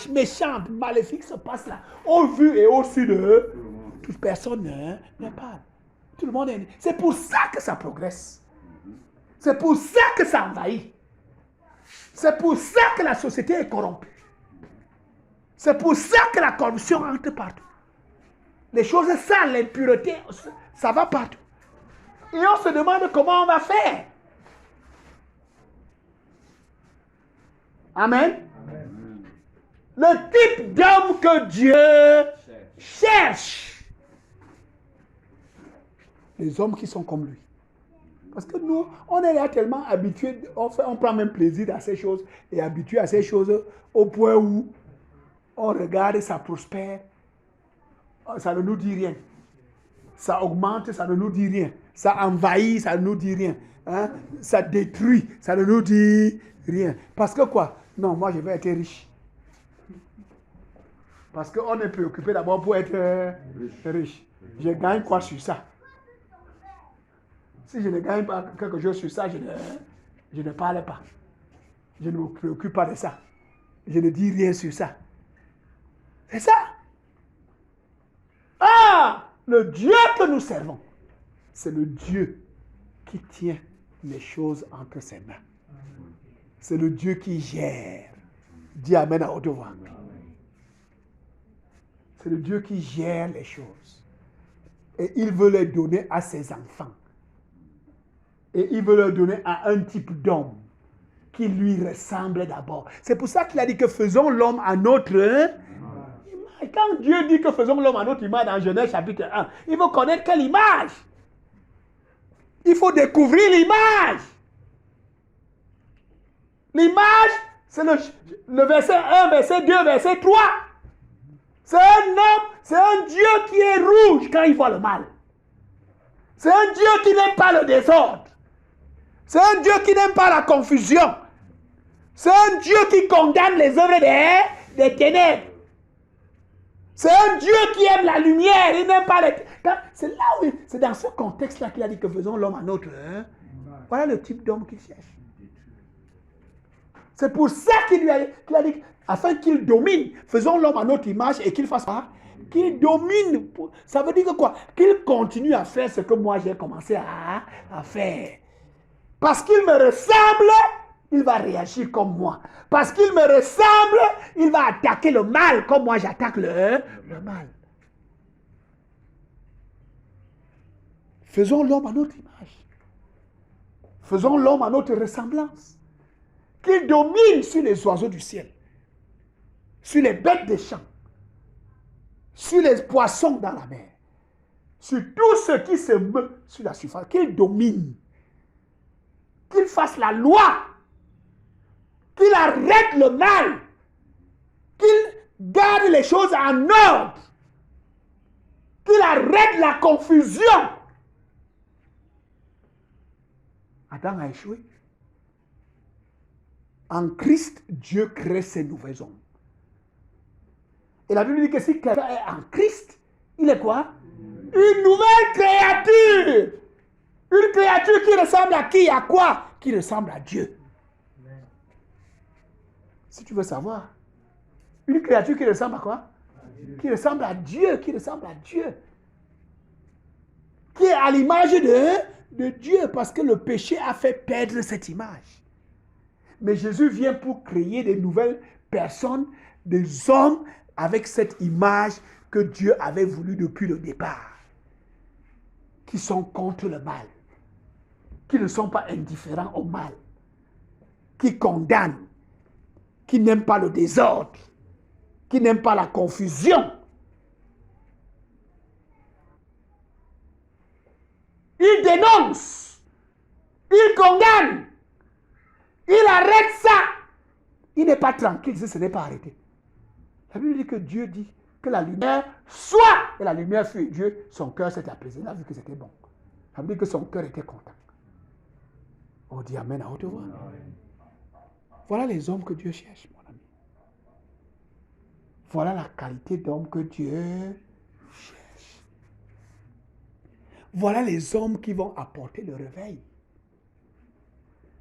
méchantes, maléfiques se passent là, au vu et au su de toute personne ne parle. Tout le monde est... C'est pour ça que ça progresse. C'est pour ça que ça envahit. C'est pour ça que la société est corrompue. C'est pour ça que la corruption entre partout. Les choses sales, l'impureté, ça va partout. Et on se demande comment on va faire. Amen. Amen. Le type d'homme que Dieu cherche. Les hommes qui sont comme lui. Parce que nous, on est là tellement habitués, on prend même plaisir à ces choses et habitué à ces choses au point où on regarde et ça prospère. Ça ne nous dit rien. Ça augmente, ça ne nous dit rien. Ça envahit, ça ne nous dit rien. Hein? Ça détruit, ça ne nous dit rien. Parce que quoi? Non, moi je vais être riche. Parce qu'on est préoccupé d'abord pour être riche. Je gagne quoi sur ça? Si je ne gagne pas quelque chose sur ça, je ne parle pas. Je ne me préoccupe pas de ça. Je ne dis rien sur ça. C'est ça. Ah, le Dieu que nous servons, c'est le Dieu qui tient les choses entre ses mains. C'est le Dieu qui gère. Dis Amen à haute voix. C'est le Dieu qui gère les choses. Et il veut les donner à ses enfants. Et il veut leur donner à un type d'homme qui lui ressemble d'abord. C'est pour ça qu'il a dit que faisons l'homme à notre image. Quand Dieu dit que faisons l'homme à notre image dans Genèse chapitre 1, il faut connaître quelle image. Il faut découvrir l'image. L'image, c'est le verset 1, verset 2, verset 3. C'est un homme, c'est un Dieu qui est rouge quand il voit le mal. C'est un Dieu qui n'aime pas le désordre. C'est un Dieu qui n'aime pas la confusion. C'est un Dieu qui condamne les œuvres des ténèbres. C'est un Dieu qui aime la lumière. Il n'aime pas les... C'est là où... C'est dans ce contexte-là qu'il a dit que faisons l'homme à notre... Voilà le type d'homme qu'il cherche. C'est pour ça qu'il a dit, afin qu'il domine, faisons l'homme à notre image et qu'il fasse quoi? Qu'il domine. Ça veut dire que quoi? Qu'il continue à faire ce que moi j'ai commencé à faire. Parce qu'il me ressemble, il va réagir comme moi. Parce qu'il me ressemble, il va attaquer le mal comme moi j'attaque le mal. Faisons l'homme à notre image. Faisons l'homme à notre ressemblance. Qu'il domine sur les oiseaux du ciel, sur les bêtes des champs, sur les poissons dans la mer, sur tout ce qui se meut sur la surface. Qu'il domine. Qu'il fasse la loi, qu'il arrête le mal, qu'il garde les choses en ordre, qu'il arrête la confusion, Adam a échoué. En Christ, Dieu crée ses nouveaux hommes. Et la Bible dit que si quelqu'un est en Christ, il est quoi? Une nouvelle créature. Une créature qui ressemble à qui? À quoi? Qui ressemble à Dieu. Si tu veux savoir, une créature qui ressemble à quoi? Qui ressemble à Dieu, qui ressemble à Dieu. Qui est à l'image de Dieu, parce que le péché a fait perdre cette image. Mais Jésus vient pour créer des nouvelles personnes, des hommes avec cette image que Dieu avait voulu depuis le départ. Qui sont contre le mal. Qui ne sont pas indifférents au mal. Qui condamnent. Qui n'aiment pas le désordre. Qui n'aiment pas la confusion. Il dénonce. Il condamne. Il arrête ça. Il n'est pas tranquille si ce n'est pas arrêté. La Bible dit que Dieu dit que la lumière soit. Et la lumière fut. Dieu, son cœur s'est apaisé. Il a vu que c'était bon. Ça veut dire que son cœur était content. On dit Amen à haute voix. Voilà les hommes que Dieu cherche, mon ami. Voilà la qualité d'homme que Dieu cherche. Voilà les hommes qui vont apporter le réveil.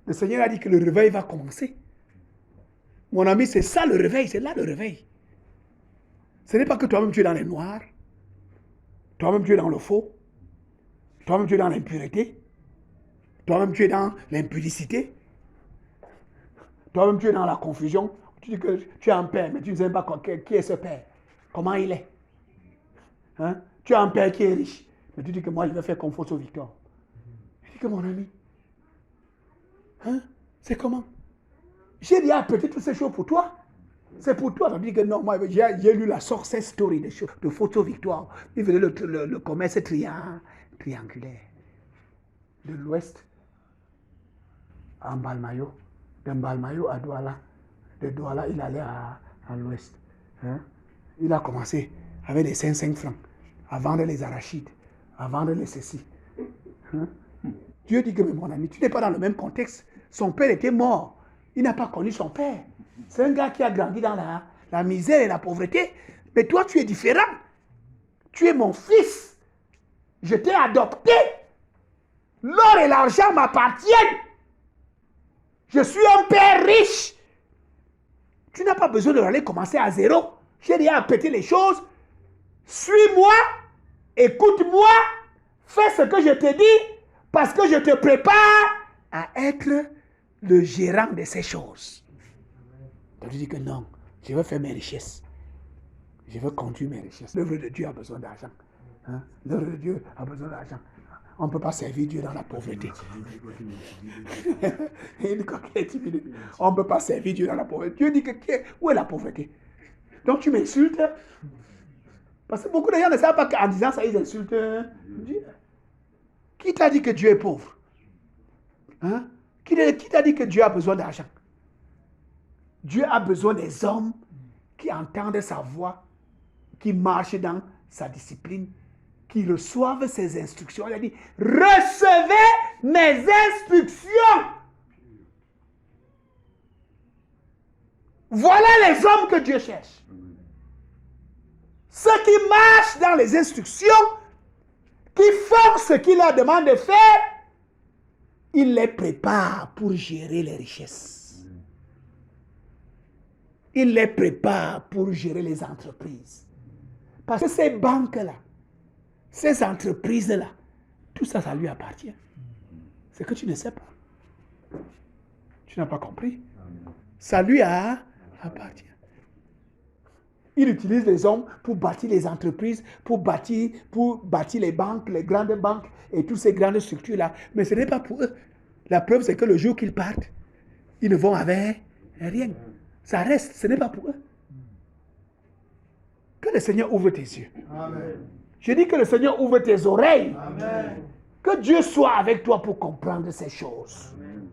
Le Seigneur a dit que le réveil va commencer. Mon ami, c'est ça le réveil, c'est là le réveil. Ce n'est pas que toi-même tu es dans les noirs, toi-même tu es dans le faux, toi-même tu es dans l'impureté, toi-même tu es dans l'impudicité, toi-même tu es dans la confusion. Tu dis que tu as un père, mais tu ne sais pas qui est ce père, comment il est. Hein? Tu as un père qui est riche, mais tu dis que moi je vais faire confiance au Victor. Je dis que mon ami, hein? C'est comment? J'ai déjà apprêté toutes ces choses pour toi. C'est pour toi. On dit que non, moi j'ai lu la success story de Photo Victoire. Il faisait le commerce triangulaire. De l'ouest à Mbalmayo. De Mbalmayo à Douala. De Douala, il allait à l'ouest. Hein? Il a commencé avec les 5 francs à vendre les arachides, à vendre les ceci. Hein? Dieu dit que, mais mon ami, tu n'es pas dans le même contexte. Son père était mort. Il n'a pas connu son père. C'est un gars qui a grandi dans la misère et la pauvreté. Mais toi, tu es différent. Tu es mon fils. Je t'ai adopté. L'or et l'argent m'appartiennent. Je suis un père riche. Tu n'as pas besoin d'aller commencer à zéro. J'ai déjà apprété les choses. Suis-moi. Écoute-moi. Fais ce que je te dis. Parce que je te prépare à être le gérant de ces choses. Tu dis que non, je veux faire mes richesses. Je veux conduire mes richesses. L'œuvre de Dieu a besoin d'argent. Hein? L'œuvre de Dieu a besoin d'argent. On ne peut pas servir Dieu dans la pauvreté. On ne peut pas servir Dieu dans la pauvreté. Dieu dit que où est la pauvreté? Donc tu m'insultes. Parce que beaucoup de gens ne savent pas qu'en disant ça, ils insultent Dieu. Qui t'a dit que Dieu est pauvre? Hein? Qui t'a dit que Dieu a besoin d'argent? Dieu a besoin des hommes qui entendent sa voix, qui marchent dans sa discipline, qui reçoivent ses instructions. Il a dit, recevez mes instructions. Voilà les hommes que Dieu cherche. Ceux qui marchent dans les instructions, qui font ce qu'il leur demande de faire, il les prépare pour gérer les richesses. Il les prépare pour gérer les entreprises. Parce que ces banques-là, ces entreprises-là, tout ça, ça lui appartient. C'est que tu ne sais pas. Tu n'as pas compris. Ça lui appartient. Il utilise les hommes pour bâtir les entreprises, pour bâtir les banques, les grandes banques et toutes ces grandes structures-là. Mais ce n'est pas pour eux. La preuve, c'est que le jour qu'ils partent, ils ne vont avec rien. Ça reste, ce n'est pas pour eux. Que le Seigneur ouvre tes yeux. Amen. Je dis que le Seigneur ouvre tes oreilles. Amen. Que Dieu soit avec toi pour comprendre ces choses. Amen.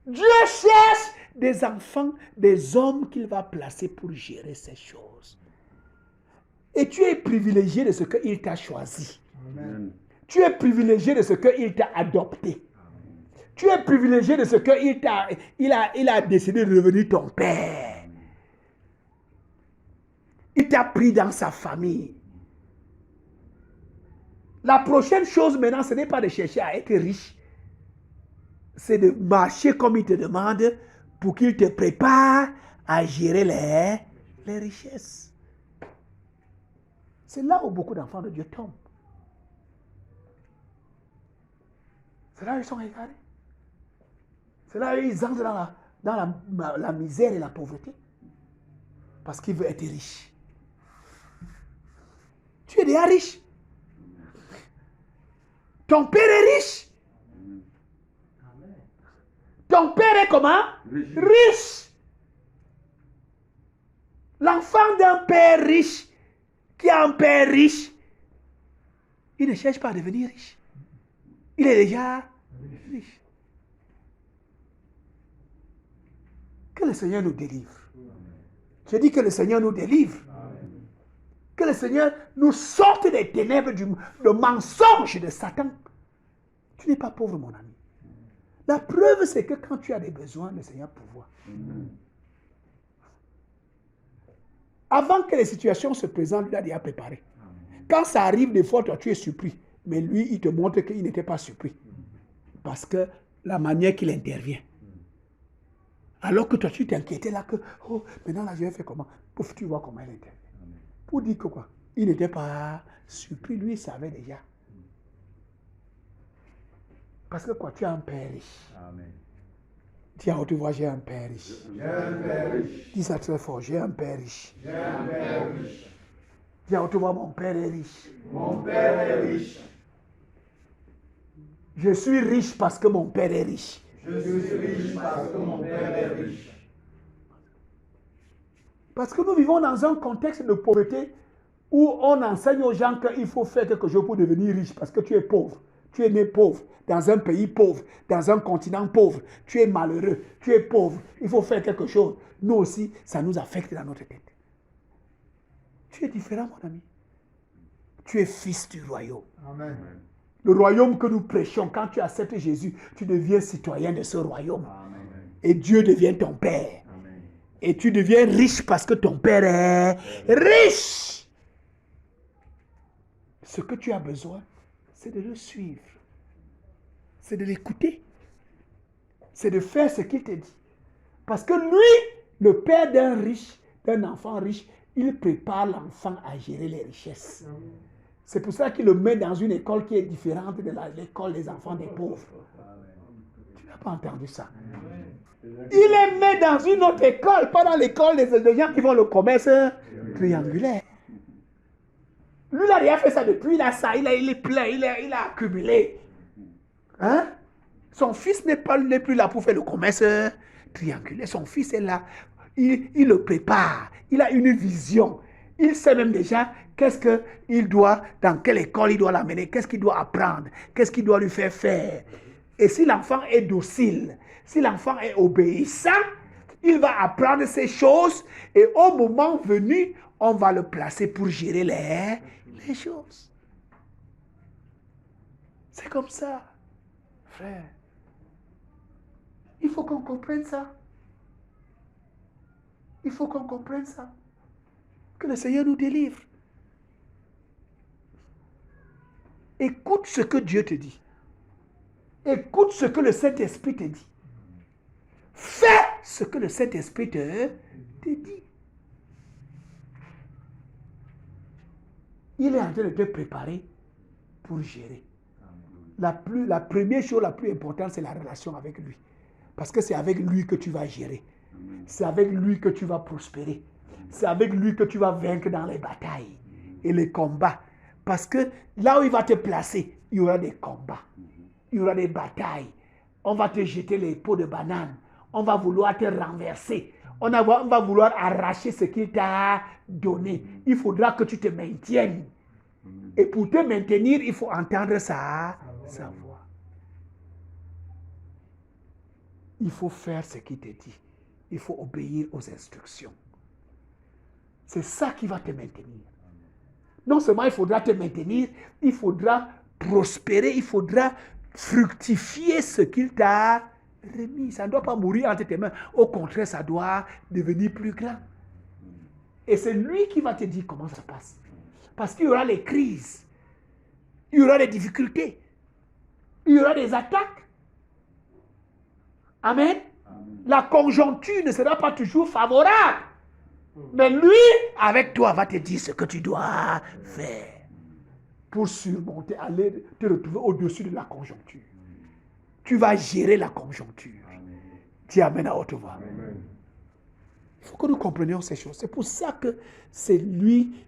Dieu cherche des enfants, des hommes qu'il va placer pour gérer ces choses. Et tu es privilégié de ce qu'il t'a choisi. Amen. Tu es privilégié de ce qu'il t'a adopté. Tu es privilégié de ce qu'il a décidé de devenir ton père. Il t'a pris dans sa famille. La prochaine chose maintenant, ce n'est pas de chercher à être riche. C'est de marcher comme il te demande pour qu'il te prépare à gérer les richesses. C'est là où beaucoup d'enfants de Dieu tombent. C'est là où ils sont égarés. C'est là où ils entrent dans la misère et la pauvreté. Parce qu'ils veulent être riches. Tu es déjà riche. Ton père est riche. Ton père est comment? Riche. L'enfant d'un père riche, qui a un père riche, il ne cherche pas à devenir riche. Il est déjà riche. Que le Seigneur nous délivre. Je dis que le Seigneur nous délivre. Que le Seigneur nous sorte des ténèbres du mensonge de Satan. Tu n'es pas pauvre, mon ami. La preuve, c'est que quand tu as des besoins, le Seigneur pourvoit. Avant que les situations se présentent, il a déjà préparé. Quand ça arrive, des fois, toi, tu es surpris. Mais lui, il te montre qu'il n'était pas surpris. Parce que la manière qu'il intervient. Alors que toi, tu t'inquiétais là que, oh, maintenant là, je vais faire comment? Pouf, tu vois comment il intervient. Pour dire que quoi? Il n'était pas surpris, lui, il savait déjà. Parce que quoi, tu as un père riche. Amen. Dis à haute voix, j'ai un père riche. J'ai un père riche. Dis ça très fort, j'ai un père riche. J'ai un père riche. Dis à haute voix, mon père est riche. Mon père est riche. Je suis riche parce que mon père est riche. Je suis riche parce que mon père est riche. Parce que nous vivons dans un contexte de pauvreté où on enseigne aux gens qu'il faut faire quelque chose pour devenir riche parce que tu es pauvre. Tu es né pauvre, dans un pays pauvre, dans un continent pauvre. Tu es malheureux, tu es pauvre. Il faut faire quelque chose. Nous aussi, ça nous affecte dans notre tête. Tu es différent, mon ami. Tu es fils du royaume. Amen. Le royaume que nous prêchons, quand tu acceptes Jésus, tu deviens citoyen de ce royaume. Amen. Et Dieu devient ton père. Amen. Et tu deviens riche parce que ton père est riche. Ce que tu as besoin, c'est de le suivre. C'est de l'écouter. C'est de faire ce qu'il te dit. Parce que lui, le père d'un riche, d'un enfant riche, il prépare l'enfant à gérer les richesses. C'est pour ça qu'il le met dans une école qui est différente de l'école des enfants des pauvres. Tu n'as pas entendu ça? Il les met dans une autre école, pas dans l'école des gens qui font le commerce triangulaire. Lui, il a déjà fait ça depuis, il a ça, il est plein, il a accumulé. Hein? Son fils n'est plus là pour faire le commerce triangulaire. Son fils est là. Il le prépare. Il a une vision. Il sait même déjà qu'est-ce qu'il doit, dans quelle école il doit l'amener, qu'est-ce qu'il doit apprendre, qu'est-ce qu'il doit lui faire faire. Et si l'enfant est docile, si l'enfant est obéissant, il va apprendre ces choses et au moment venu, on va le placer pour gérer les choses. C'est comme ça, frère. Il faut qu'on comprenne ça. Il faut qu'on comprenne ça. Que le Seigneur nous délivre. Écoute ce que Dieu te dit. Écoute ce que le Saint-Esprit te dit. Fais ce que le Saint-Esprit te dit. Il est en train de te préparer pour gérer. La première chose la plus importante, c'est la relation avec lui. Parce que c'est avec lui que tu vas gérer. C'est avec lui que tu vas prospérer. C'est avec lui que tu vas vaincre dans les batailles et les combats. Parce que là où il va te placer, il y aura des combats. Il y aura des batailles. On va te jeter les pots de banane. On va vouloir te renverser. On va vouloir arracher ce qu'il t'a donné. Il faudra que tu te maintiennes. Et pour te maintenir, il faut entendre sa voix. Il faut faire ce qu'il te dit. Il faut obéir aux instructions. C'est ça qui va te maintenir. Non seulement il faudra te maintenir, il faudra prospérer, il faudra fructifier ce qu'il t'a remis. Ça ne doit pas mourir entre tes mains. Au contraire, ça doit devenir plus grand. Et c'est lui qui va te dire comment ça passe. Parce qu'il y aura les crises. Il y aura des difficultés. Il y aura des attaques. Amen. La conjoncture ne sera pas toujours favorable. Mais lui, avec toi, va te dire ce que tu dois faire pour surmonter, aller te retrouver au-dessus de la conjoncture. Tu vas gérer la conjoncture. Dis Amen à haute voix. Il faut que nous comprenions ces choses. C'est pour ça que c'est lui,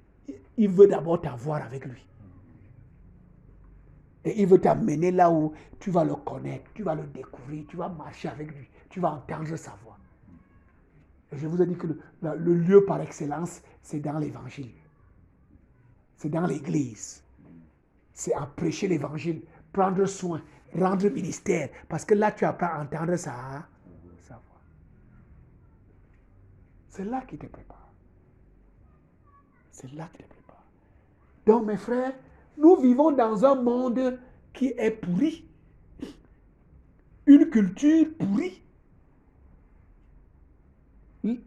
il veut d'abord t'avoir avec lui. Et il veut t'amener là où tu vas le connaître, tu vas le découvrir, tu vas marcher avec lui, tu vas entendre sa voix. Et je vous ai dit que le lieu par excellence, c'est dans l'évangile. C'est dans l'église. C'est à prêcher l'évangile, prendre soin, rendre ministère. Parce que là, tu apprends à entendre sa voix. C'est là qu'il te prépare. C'est là qu'il te prépare. Donc, mes frères, nous vivons dans un monde qui est pourri. Une culture pourrie.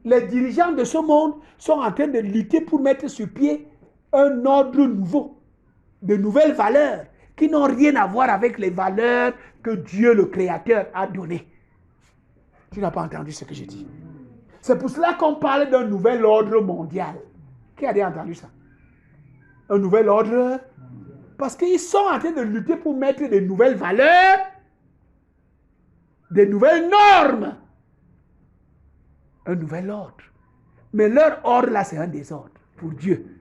Les dirigeants de ce monde sont en train de lutter pour mettre sur pied un ordre nouveau, de nouvelles valeurs qui n'ont rien à voir avec les valeurs que Dieu le Créateur a données. Tu n'as pas entendu ce que j'ai dit. C'est pour cela qu'on parle d'un nouvel ordre mondial. Qui a déjà entendu ça? Un nouvel ordre? Parce qu'ils sont en train de lutter pour mettre de nouvelles valeurs, des nouvelles normes. Un nouvel ordre. Mais leur ordre là, c'est un désordre pour Dieu.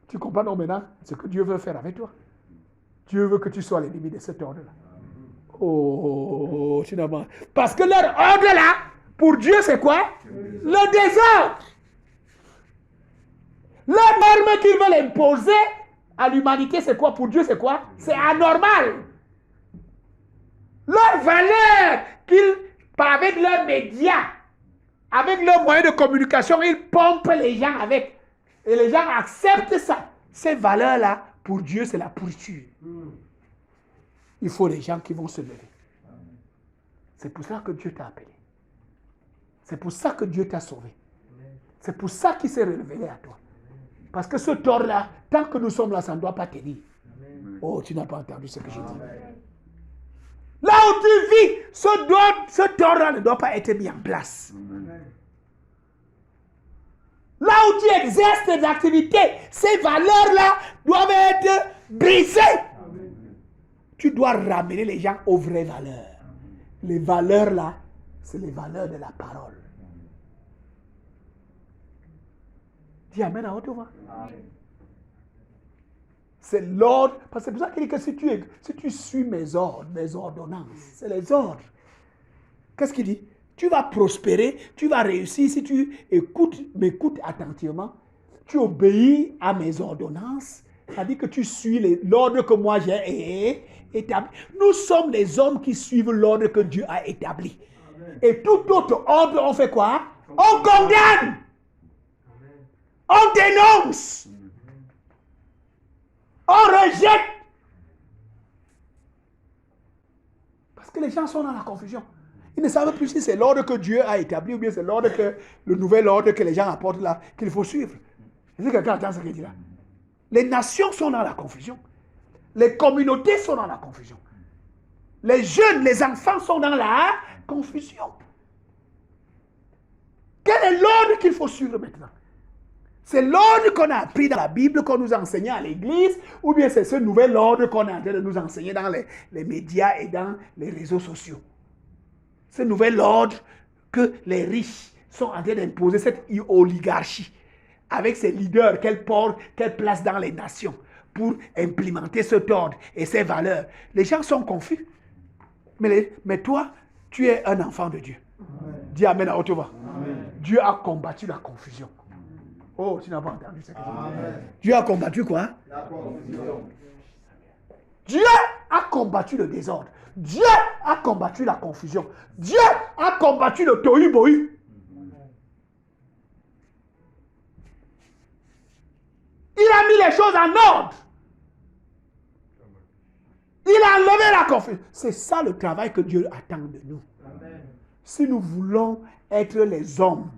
Tu comprends donc maintenant ce que Dieu veut faire avec toi? Dieu veut que tu sois l'ennemi de cet ordre-là. Oh, tu n'as pas. Parce que leur ordre là, pour Dieu, c'est quoi? Le désordre. La norme qu'ils veulent imposer à l'humanité, c'est quoi? Pour Dieu, c'est quoi? C'est anormal. Leur valeur avec leurs médias, avec leurs moyens de communication, ils pompent les gens avec. Et les gens acceptent ça. Ces valeurs-là, pour Dieu, c'est la pourriture. Il faut des gens qui vont se lever. C'est pour ça que Dieu t'a appelé. C'est pour ça que Dieu t'a sauvé. C'est pour ça qu'il s'est révélé à toi. Parce que ce tort-là, tant que nous sommes là, ça ne doit pas tenir. Oh, tu n'as pas entendu ce que je dis. Là où tu vis, ce tort-là ne doit pas être mis en place. Là où tu exerces tes activités, ces valeurs-là doivent être brisées. Tu dois ramener les gens aux vraies valeurs. Les valeurs-là, c'est les valeurs de la parole. Dis Amen à haute voix. C'est l'ordre. Parce que c'est pour ça qu'il dit que si tu suis mes ordres, mes ordonnances, c'est les ordres. Qu'est-ce qu'il dit? Tu vas prospérer, tu vas réussir si tu m'écoutes attentivement. Tu obéis à mes ordonnances. C'est-à-dire que tu suis l'ordre que moi j'ai établi. Nous sommes les hommes qui suivent l'ordre que Dieu a établi. Amen. Et tout autre ordre, on fait quoi? On condamne. On dénonce. On rejette. Parce que les gens sont dans la confusion. Ils ne savent plus si c'est l'ordre que Dieu a établi ou bien c'est le nouvel ordre que les gens apportent là, qu'il faut suivre. Est-ce que quelqu'un entend ce qu'il dit là? Les nations sont dans la confusion. Les communautés sont dans la confusion. Les jeunes, les enfants sont dans la confusion. Quel est l'ordre qu'il faut suivre maintenant? C'est l'ordre qu'on a appris dans la Bible, qu'on nous enseignait à l'église, ou bien c'est ce nouvel ordre qu'on est en train de nous enseigner dans les médias et dans les réseaux sociaux. Ce nouvel ordre que les riches sont en train d'imposer, cette oligarchie, avec ses leaders qu'elle place dans les nations pour implémenter cet ordre et ses valeurs. Les gens sont confus. Mais toi, tu es un enfant de Dieu. Amen. Dis Amen à haute voix. Dieu a combattu la confusion. Oh, tu n'as pas entendu ce que je dis. Dieu a combattu quoi? La confusion. Dieu a combattu le désordre. Dieu a combattu la confusion. Dieu a combattu le tohu-bohu. Il a mis les choses en ordre. Il a enlevé la confusion. C'est ça le travail que Dieu attend de nous. Amen. Si nous voulons être les hommes,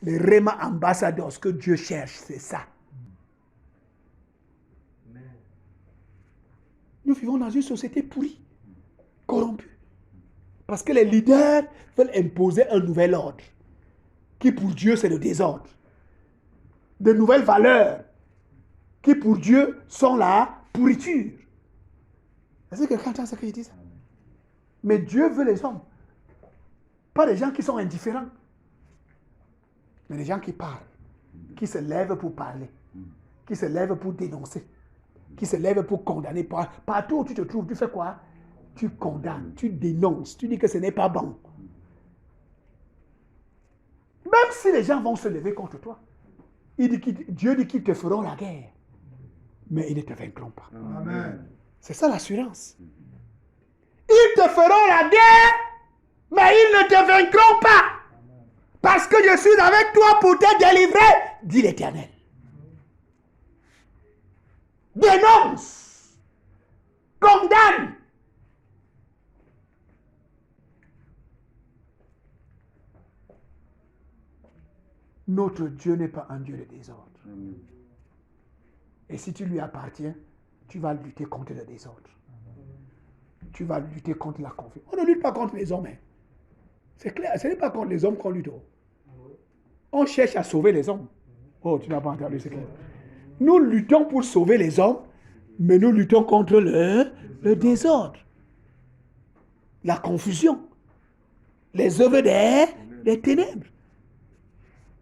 les Réma ambassadeurs que Dieu cherche, c'est ça. Amen. Nous vivons dans une société pourrie, corrompue. Parce que les leaders veulent imposer un nouvel ordre, qui pour Dieu c'est le désordre. De nouvelles valeurs, qui pour Dieu sont la pourriture. Est-ce que quelqu'un entend ce que je dis? Mais Dieu veut les hommes. Pas des gens qui sont indifférents, mais des gens qui parlent, qui se lèvent pour parler, qui se lèvent pour dénoncer, qui se lèvent pour condamner. Partout où tu te trouves, tu fais quoi? Tu condamnes, tu dénonces, tu dis que ce n'est pas bon. Même si les gens vont se lever contre toi, Dieu dit qu'ils te feront la guerre, mais ils ne te vaincront pas. Amen. C'est ça l'assurance. Ils te feront la guerre, mais ils ne te vaincront pas. Parce que je suis avec toi pour te délivrer, dit l'Éternel. Dénonce. Condamne. Notre Dieu n'est pas un Dieu de désordre. Et si tu lui appartiens, tu vas lutter contre le désordre. Tu vas lutter contre la confusion. On ne lutte pas contre les hommes. Hein. C'est clair, ce n'est pas contre les hommes qu'on lutte. On cherche à sauver les hommes. Oh, tu n'as pas entendu ce qu'il dit. Nous luttons pour sauver les hommes, mais nous luttons contre le désordre, la confusion, les œuvres des ténèbres.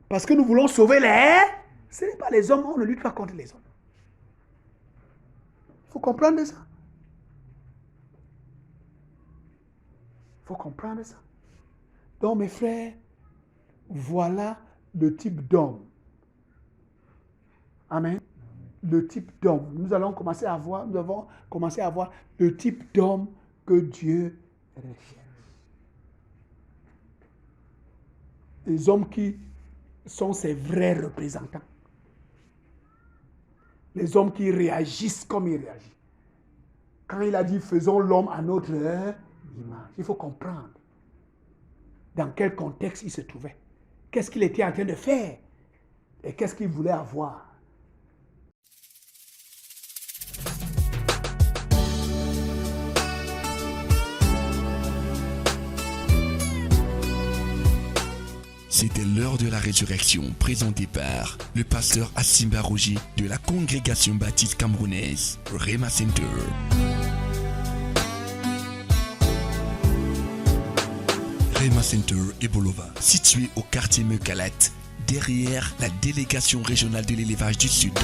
Parce que nous voulons sauver ce n'est pas les hommes, on ne lutte pas contre les hommes. Il faut comprendre ça. Il faut comprendre ça. Donc mes frères, voilà le type d'homme. Amen. Le type d'homme. Nous avons commencé à voir le type d'homme que Dieu recherche. Les hommes qui sont ses vrais représentants. Les hommes qui réagissent comme il réagit. Quand il a dit faisons l'homme à notre image, il faut comprendre dans quel contexte il se trouvait. Qu'est-ce qu'il était en train de faire et qu'est-ce qu'il voulait avoir. C'était l'heure de la résurrection présentée par le pasteur Asimba Roger de la congrégation baptiste camerounaise Rema Center. Rema Center et Bolova, situé au quartier Mekalat, derrière la délégation régionale de l'élevage du Sud.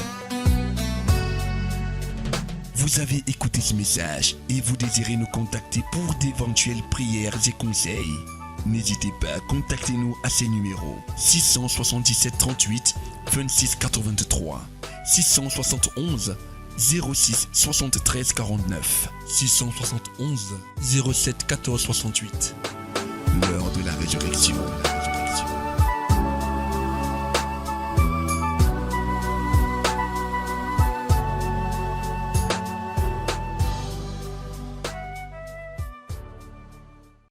Vous avez écouté ce message et vous désirez nous contacter pour d'éventuelles prières et conseils. N'hésitez pas à contacter nous à ces numéros 677 38 26 83 671 06 73 49 671 07 14 68. L'heure de la résurrection.